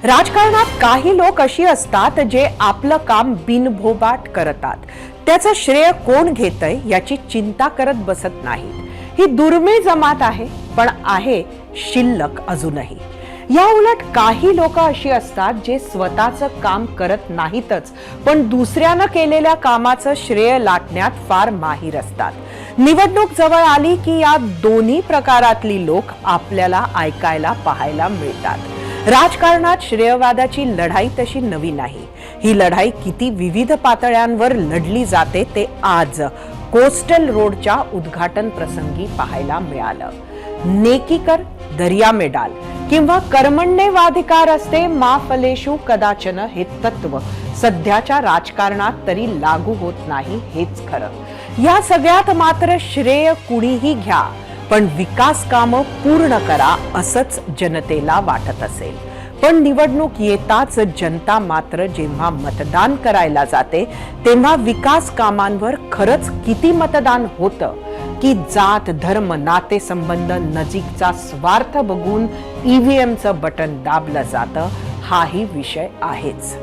राजकारणात काही लोक अशी असतात जे आपलं काम बिनभोबाट करतात. त्याचं श्रेय कोण घेतंय याची चिंता करत बसत नाहीत. ही दुर्मिळ जमात आहे, पण आहे शिल्लक अजूनही. या उलट काही लोक अशी असतात जे स्वतःचं काम करत नाहीतच, पण दुसऱ्यानं केलेल्या कामाचं श्रेय लाटण्यात फार माहीर असतात. निवडणूक जवळ आली की या दोन्ही प्रकारातली लोक आपल्याला ऐकायला पाहायला मिळतात. राजकारणात श्रेयवादाची लढाई तशी नवी नाही. ही लढाई किती विविध पातळ्यांवर लढली जाते ते आज कोस्टल रोडच्या उद्घाटन प्रसंगी पाहायला मिळालं. नेकी कर दर्या में डाल किंवा कर्मण्येवाधिकार असते मा फलेषु कदाचन हे तत्व सध्याच्या राजकारणात तरी लागू होत नाही, हेच खरं. या सगळ्यात मात्र श्रेय कुणीही घ्या, पण विकास कामं पूर्ण करा असंच जनतेला वाटत असेल. पण निवडणूक येताच जनता मात्र जेव्हा मतदान करायला जाते तेव्हा विकास कामांवर खरंच किती मतदान होतं, की जात धर्म नाते संबंध नजीकचा स्वार्थ बघून ईव्हीएमचं बटन दाबलं जातं, हाही विषय आहेच.